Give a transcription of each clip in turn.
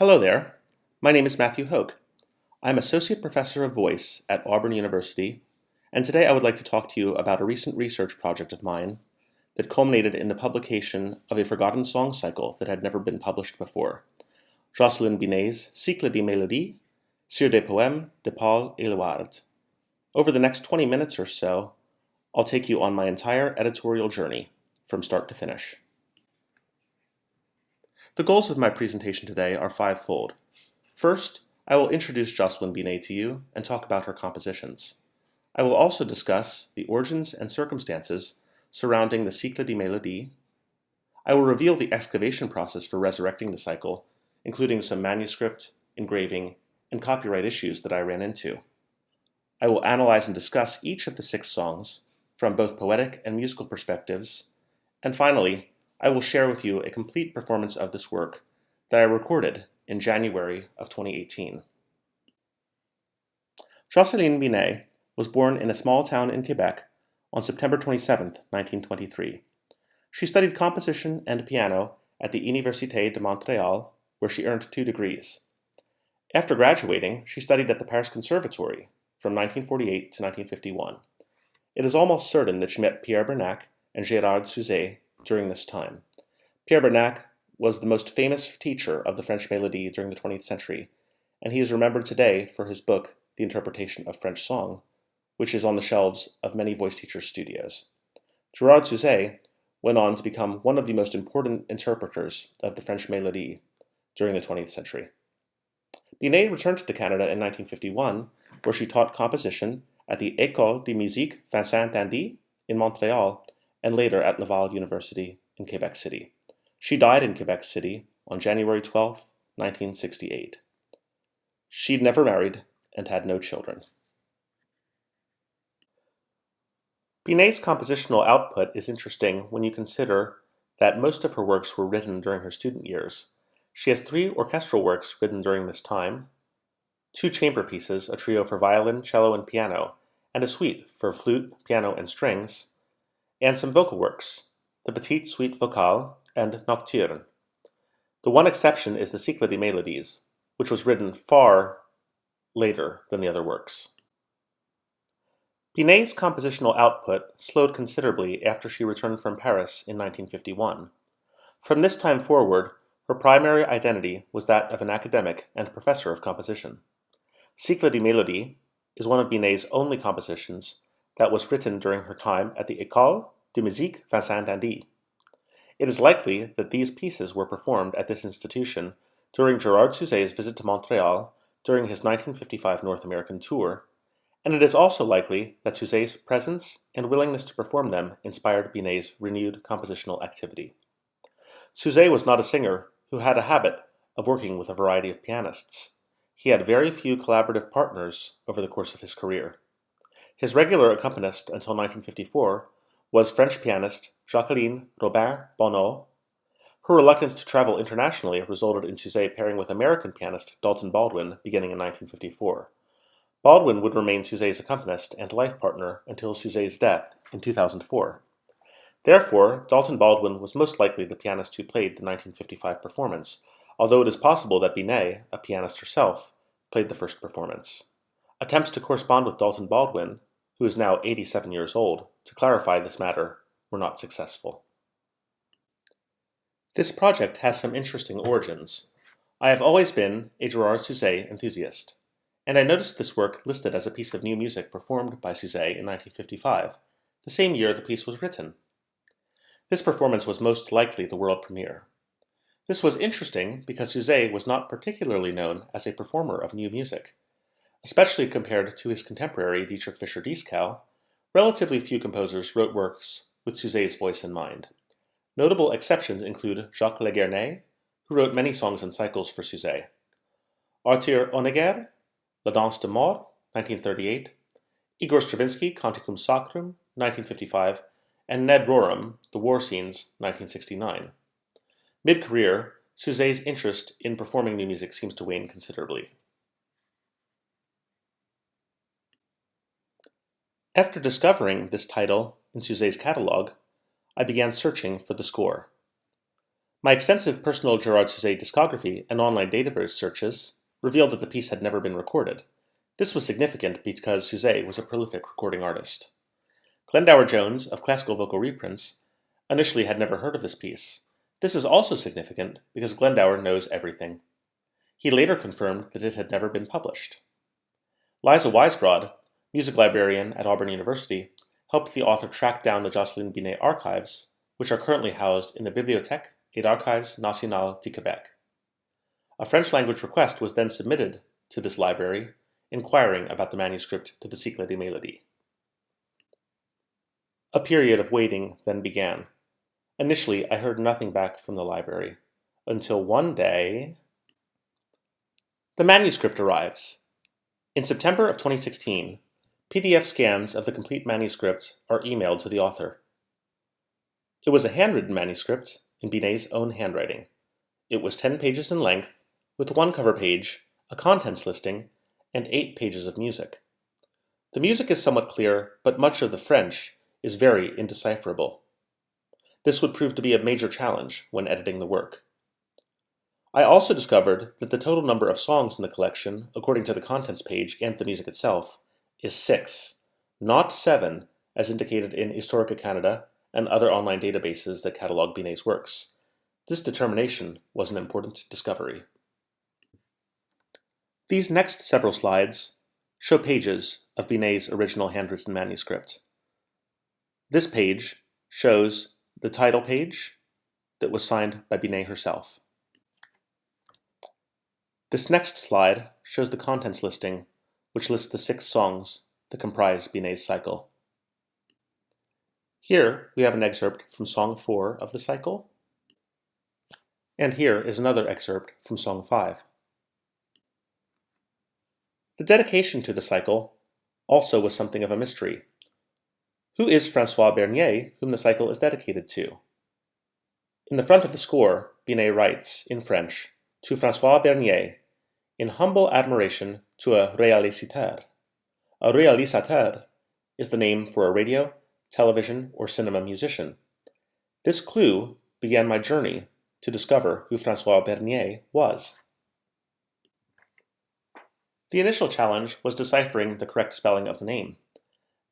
Hello there. My name is Matthew Hoke. I'm Associate Professor of Voice at Auburn University, and today I would like to talk to you about a recent research project of mine that culminated in the publication of a forgotten song cycle that had never been published before, Jocelyn Binet's Cycle des Mélodies, sur des poèmes de Paul Éluard. Over the next 20 minutes or so, I'll take you on my entire editorial journey, from start to finish. The goals of my presentation today are fivefold. First, I will introduce Jocelyn Binet to you and talk about her compositions. I will also discuss the origins and circumstances surrounding the Cycle des Mélodies. I will reveal the excavation process for resurrecting the cycle, including some manuscript, engraving, and copyright issues that I ran into. I will analyze and discuss each of the 6 songs from both poetic and musical perspectives, and finally, I will share with you a complete performance of this work that I recorded in January of 2018. Jocelyn Binet was born in a small town in Quebec on September 27, 1923. She studied composition and piano at the Université de Montréal, where she earned 2 degrees. After graduating, she studied at the Paris Conservatory from 1948 to 1951. It is almost certain that she met Pierre Bernac and Gérard Suzet during this time. Pierre Bernac was the most famous teacher of the French Mélodies during the 20th century, and he is remembered today for his book, The Interpretation of French Song, which is on the shelves of many voice teacher studios. Gérard Suzet went on to become one of the most important interpreters of the French Mélodies during the 20th century. Binet returned to Canada in 1951, where she taught composition at the École de Musique Vincent Dandy in Montreal, and later at Laval University in Quebec City. She died in Quebec City on January 12, 1968. She'd never married and had no children. Binet's compositional output is interesting when you consider that most of her works were written during her student years. She has 3 orchestral works written during this time, 2 chamber pieces, a trio for violin, cello, and piano, and a suite for flute, piano, and strings, and some vocal works, the Petite Suite Vocale and Nocturne. The one exception is the Cycle des Mélodies, which was written far later than the other works. Binet's compositional output slowed considerably after she returned from Paris in 1951. From this time forward, her primary identity was that of an academic and professor of composition. Cycle des Mélodies is one of Binet's only compositions that was written during her time at the École de Musique Vincent Dandy. It is likely that these pieces were performed at this institution during Gérard Suzet's visit to Montreal during his 1955 North American tour, and it is also likely that Suzet's presence and willingness to perform them inspired Binet's renewed compositional activity. Suzet was not a singer who had a habit of working with a variety of pianists. He had very few collaborative partners over the course of his career. His regular accompanist until 1954 was French pianist Jacqueline Robin-Bonneau. Her reluctance to travel internationally resulted in Suzet pairing with American pianist Dalton Baldwin beginning in 1954. Baldwin would remain Suzet's accompanist and life partner until Suzet's death in 2004. Therefore, Dalton Baldwin was most likely the pianist who played the 1955 performance, although it is possible that Binet, a pianist herself, played the first performance. Attempts to correspond with Dalton Baldwin, who is now 87 years old, to clarify this matter were not successful. This project has some interesting origins. I have always been a Gérard Suzet enthusiast, and I noticed this work listed as a piece of new music performed by Suzet in 1955, the same year the piece was written. This performance was most likely the world premiere. This was interesting because Suzet was not particularly known as a performer of new music. Especially compared to his contemporary Dietrich Fischer-Dieskau, relatively few composers wrote works with Suzet's voice in mind. Notable exceptions include Jacques Leguernet, who wrote many songs and cycles for Suzet, Arthur Honegger, La Danse de Mort, 1938, Igor Stravinsky, Canticum Sacrum, 1955, and Ned Rorem, The War Scenes, 1969. Mid-career, Suzet's interest in performing new music seems to wane considerably. After discovering this title in Suzet's catalog, I began searching for the score. My extensive personal Gerard Suzay discography and online database searches revealed that the piece had never been recorded. This was significant because Suzay was a prolific recording artist. Glendower Jones of Classical Vocal Reprints initially had never heard of this piece. This is also significant because Glendower knows everything. He later confirmed that it had never been published. Liza Weisbrod, music librarian at Auburn University, helped the author track down the Jocelyn Binet archives, which are currently housed in the Bibliothèque et Archives Nationales du Québec. A French-language request was then submitted to this library, inquiring about the manuscript to the Cycle des Mélodies. A period of waiting then began. Initially, I heard nothing back from the library, until one day, the manuscript arrives. In September of 2016, PDF scans of the complete manuscript are emailed to the author. It was a handwritten manuscript in Binet's own handwriting. It was 10 pages in length, with one cover page, a contents listing, and 8 pages of music. The music is somewhat clear, but much of the French is very indecipherable. This would prove to be a major challenge when editing the work. I also discovered that the total number of songs in the collection, according to the contents page and the music itself, is 6, not 7, as indicated in Historica Canada and other online databases that catalog Binet's works. This determination was an important discovery. These next several slides show pages of Binet's original handwritten manuscript. This page shows the title page that was signed by Binet herself. This next slide shows the contents listing, which lists the 6 songs that comprise Binet's cycle. Here we have an excerpt from Song 4 of the cycle, and here is another excerpt from Song 5. The dedication to the cycle also was something of a mystery. Who is François Bernier, whom the cycle is dedicated to? In the front of the score, Binet writes, in French, to François Bernier, in humble admiration to a réalisateur. A réalisateur is the name for a radio, television, or cinema musician. This clue began my journey to discover who François Bernier was. The initial challenge was deciphering the correct spelling of the name.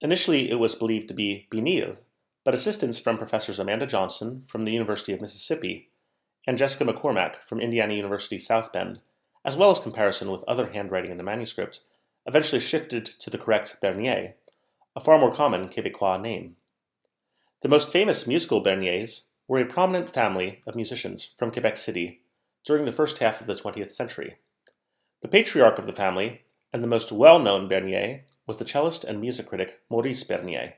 Initially, it was believed to be Binil, but assistance from Professors Amanda Johnson from the University of Mississippi and Jessica McCormack from Indiana University South Bend, as well as comparison with other handwriting in the manuscript, eventually shifted to the correct Bernier, a far more common Québécois name. The most famous musical Berniers were a prominent family of musicians from Quebec City during the first half of the 20th century. The patriarch of the family, and the most well-known Bernier, was the cellist and music critic Maurice Bernier.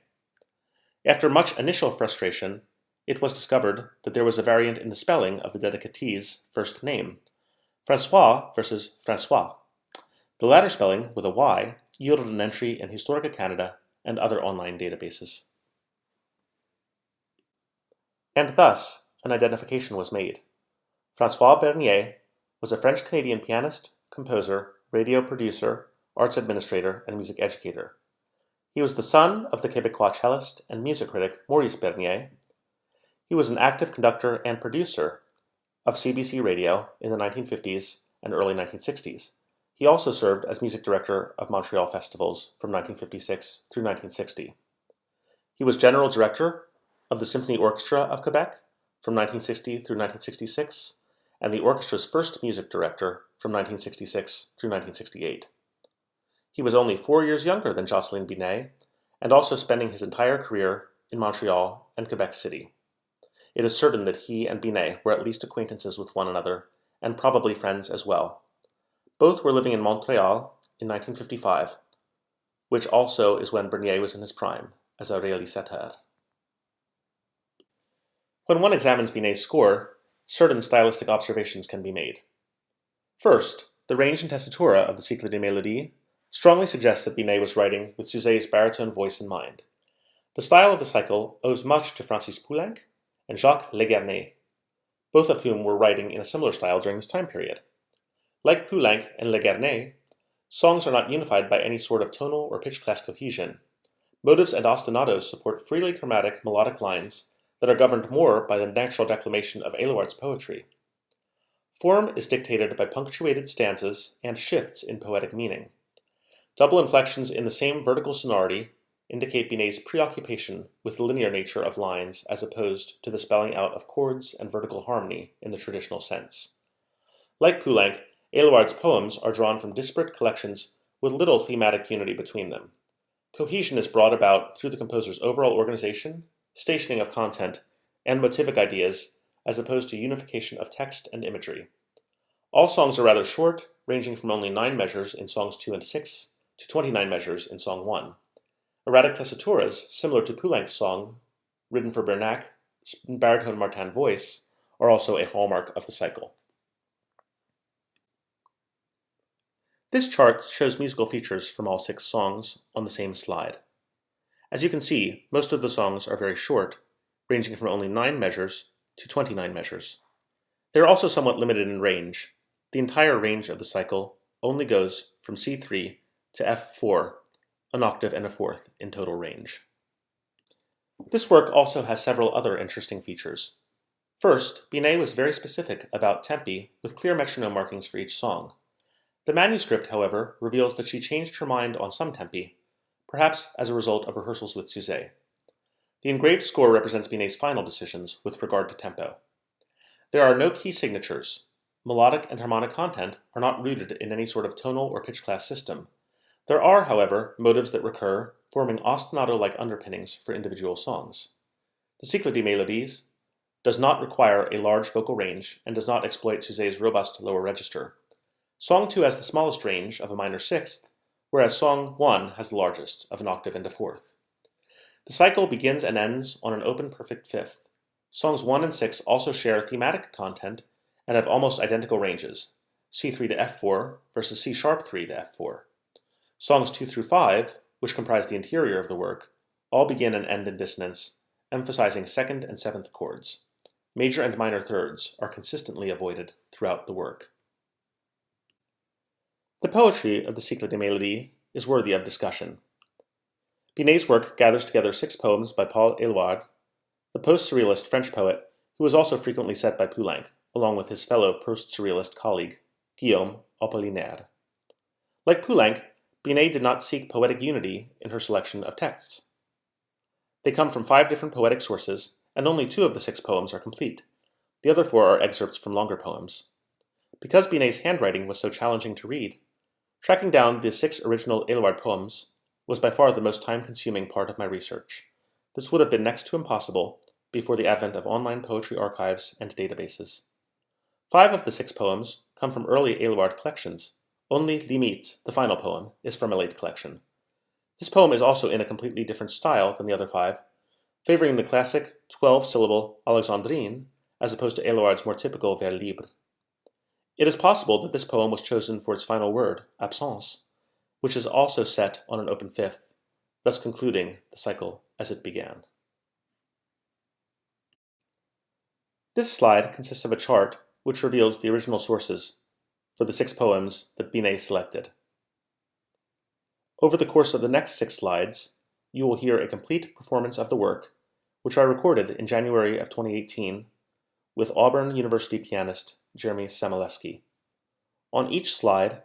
After much initial frustration, it was discovered that there was a variant in the spelling of the dedicatee's first name, François versus François. The latter spelling, with a Y, yielded an entry in Historica Canada and other online databases. And thus, an identification was made. François Bernier was a French-Canadian pianist, composer, radio producer, arts administrator, and music educator. He was the son of the Québécois cellist and music critic Maurice Bernier. He was an active conductor and producer of CBC Radio in the 1950s and early 1960s. He also served as music director of Montreal festivals from 1956 through 1960. He was general director of the Symphony Orchestra of Quebec from 1960 through 1966, and the orchestra's first music director from 1966 through 1968. He was only 4 years younger than Jocelyn Binet, and also spending his entire career in Montreal and Quebec City. It is certain that he and Binet were at least acquaintances with one another, and probably friends as well. Both were living in Montreal in 1955, which also is when Bernier was in his prime as a réalisateur. When one examines Binet's score, certain stylistic observations can be made. First, the range and tessitura of the Cycle des Mélodies strongly suggests that Binet was writing with Suzay's baritone voice in mind. The style of the cycle owes much to Francis Poulenc and Jacques Leguernet, both of whom were writing in a similar style during this time period. Like Poulenc and Leguernet, songs are not unified by any sort of tonal or pitch class cohesion. Motives and ostinatos support freely chromatic melodic lines that are governed more by the natural declamation of Éluard's poetry. Form is dictated by punctuated stanzas and shifts in poetic meaning. Double inflections in the same vertical sonority indicate Binet's preoccupation with the linear nature of lines as opposed to the spelling out of chords and vertical harmony in the traditional sense. Like Poulenc, Éluard's poems are drawn from disparate collections with little thematic unity between them. Cohesion is brought about through the composer's overall organization, stationing of content, and motivic ideas, as opposed to unification of text and imagery. All songs are rather short, ranging from only 9 measures in songs 2 and 6 to 29 measures in song 1. Erratic tessituras, similar to Poulenc's song, written for Bernac's baritone Martin voice, are also a hallmark of the cycle. This chart shows musical features from all 6 songs on the same slide. As you can see, most of the songs are very short, ranging from only 9 measures to 29 measures. They are also somewhat limited in range. The entire range of the cycle only goes from C3 to F4, an octave and a fourth in total range. This work also has several other interesting features. First, Binet was very specific about tempi with clear metronome markings for each song. The manuscript, however, reveals that she changed her mind on some tempi, perhaps as a result of rehearsals with Suzet. The engraved score represents Binet's final decisions with regard to tempo. There are no key signatures. Melodic and harmonic content are not rooted in any sort of tonal or pitch class system. There are, however, motives that recur, forming ostinato-like underpinnings for individual songs. The cycle des Mélodies does not require a large vocal range and does not exploit Suzet's robust lower register. Song 2 has the smallest range of a minor sixth, whereas Song 1 has the largest of an octave and a fourth. The cycle begins and ends on an open perfect fifth. Songs 1 and 6 also share thematic content and have almost identical ranges, C3 to F4 versus C-sharp 3 to F4. Songs 2 through 5, which comprise the interior of the work, all begin and end in dissonance, emphasizing second and seventh chords. Major and minor thirds are consistently avoided throughout the work. The poetry of the Cycle des Mélodies is worthy of discussion. Binet's work gathers together 6 poems by Paul Éluard, the post-surrealist French poet who was also frequently set by Poulenc, along with his fellow post-surrealist colleague, Guillaume Apollinaire. Like Poulenc, Binet did not seek poetic unity in her selection of texts. They come from 5 different poetic sources, and only 2 of the 6 poems are complete. The other 4 are excerpts from longer poems. Because Binet's handwriting was so challenging to read, tracking down the 6 original Éluard poems was by far the most time-consuming part of my research. This would have been next to impossible before the advent of online poetry archives and databases. 5 of the 6 poems come from early Éluard collections. Only Limite, the final poem, is from a late collection. This poem is also in a completely different style than the other 5, favoring the classic 12-syllable Alexandrine as opposed to Éluard's more typical vers libre. It is possible that this poem was chosen for its final word, absence, which is also set on an open fifth, thus concluding the cycle as it began. This slide consists of a chart which reveals the original sources for the 6 poems that Binet selected. Over the course of the next 6 slides, you will hear a complete performance of the work, which I recorded in January of 2018 with Auburn University pianist Jeremy Samoleski. On each slide,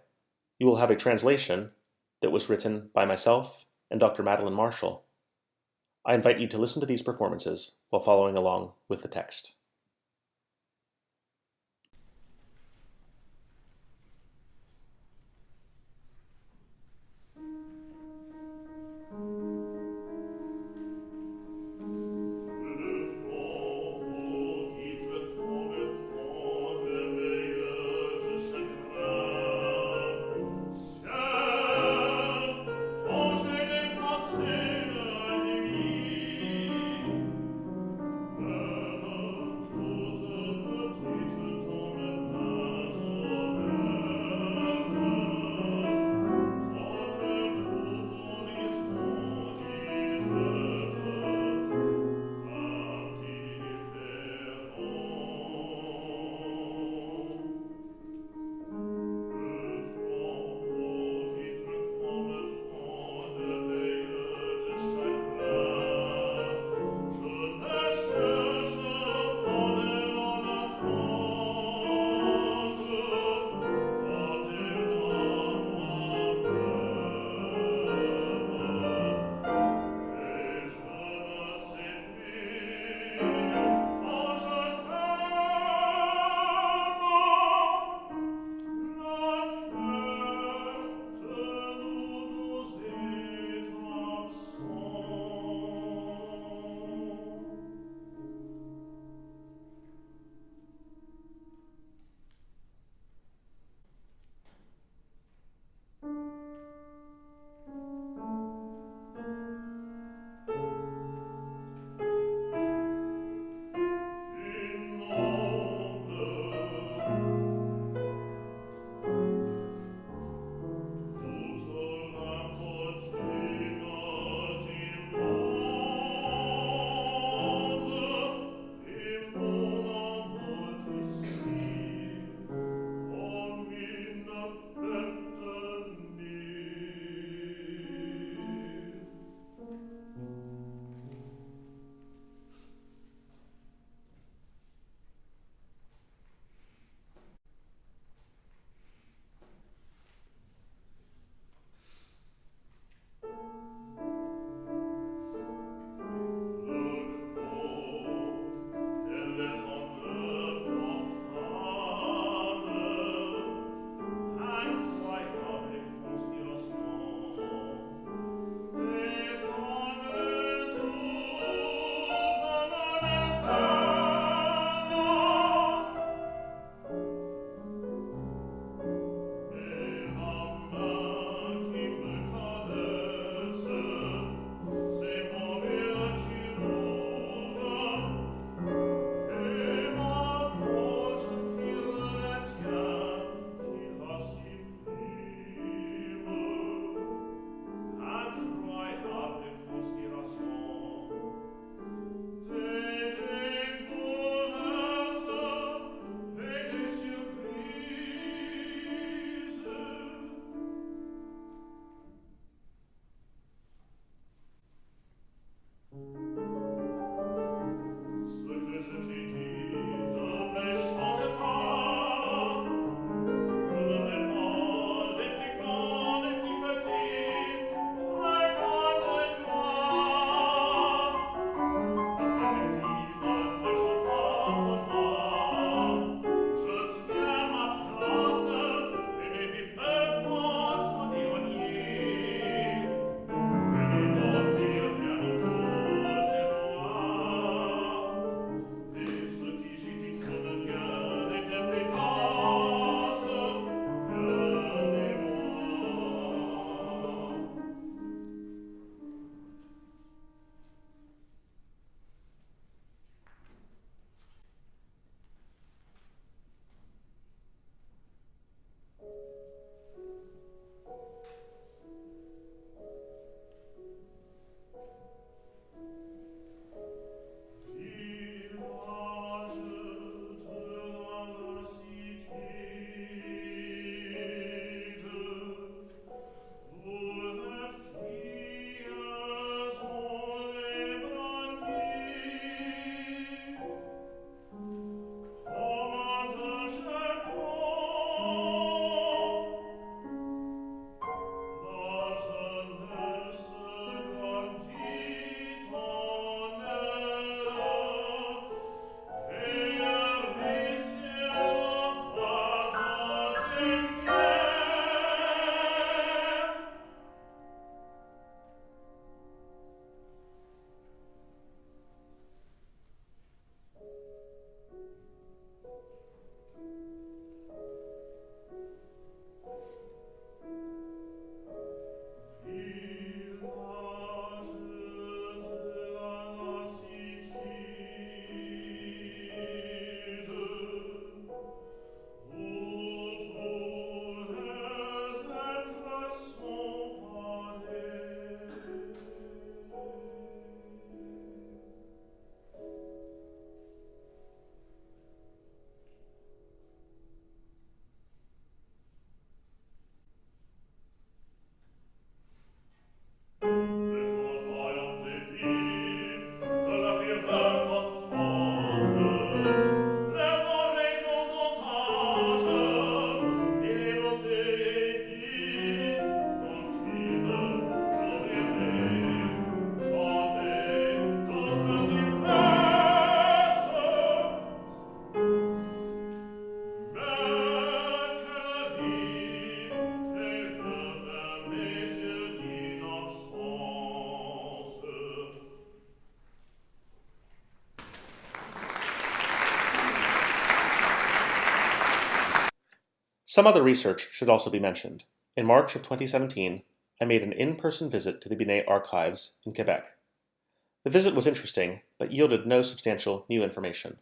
you will have a translation that was written by myself and Dr. Madeline Marshall. I invite you to listen to these performances while following along with the text. Some other research should also be mentioned. In March of 2017, I made an in-person visit to the Binet archives in Quebec. The visit was interesting, but yielded no substantial new information.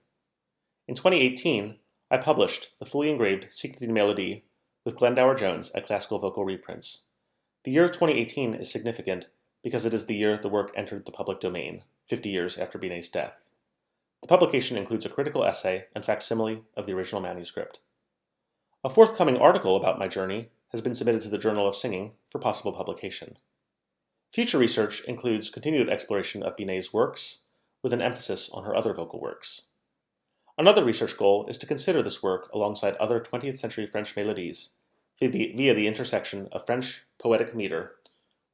In 2018, I published the fully engraved Cycle des Mélodies with Glendower Jones at Classical Vocal Reprints. The year 2018 is significant because it is the year the work entered the public domain, 50 years after Binet's death. The publication includes a critical essay and facsimile of the original manuscript. A forthcoming article about my journey has been submitted to the Journal of Singing for possible publication. Future research includes continued exploration of Binet's works, with an emphasis on her other vocal works. Another research goal is to consider this work alongside other 20th century French melodies via the intersection of French poetic meter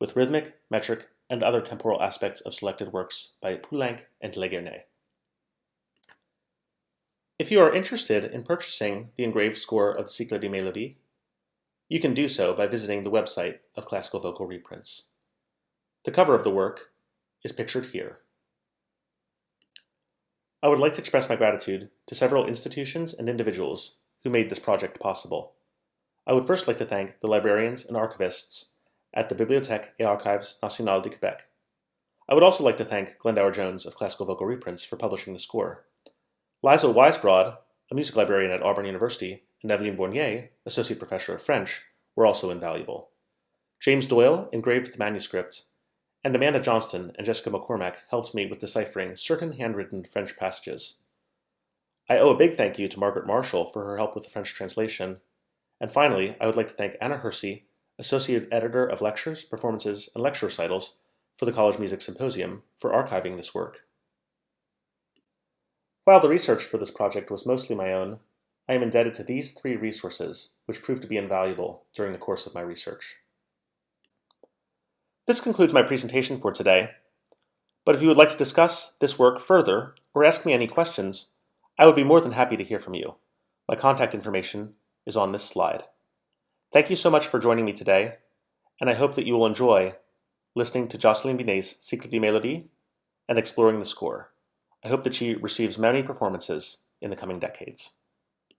with rhythmic, metric, and other temporal aspects of selected works by Poulenc and Leguernet. If you are interested in purchasing the engraved score of the Cycle des Mélodies, you can do so by visiting the website of Classical Vocal Reprints. The cover of the work is pictured here. I would like to express my gratitude to several institutions and individuals who made this project possible. I would first like to thank the librarians and archivists at the Bibliothèque et Archives Nationales de Québec. I would also like to thank Glendower Jones of Classical Vocal Reprints for publishing the score. Liza Weisbrod, a music librarian at Auburn University, and Eveline Bournier, Associate Professor of French, were also invaluable. James Doyle engraved the manuscript, and Amanda Johnston and Jessica McCormack helped me with deciphering certain handwritten French passages. I owe a big thank you to Margaret Marshall for her help with the French translation. And finally, I would like to thank Anna Hersey, Associate Editor of Lectures, Performances, and Lecture Recitals for the College Music Symposium, for archiving this work. While the research for this project was mostly my own, I am indebted to these 3 resources, which proved to be invaluable during the course of my research. This concludes my presentation for today, but if you would like to discuss this work further or ask me any questions, I would be more than happy to hear from you. My contact information is on this slide. Thank you so much for joining me today, and I hope that you will enjoy listening to Jocelyn Binet's Cycle des Mélodies and exploring the score. I hope that she receives many performances in the coming decades.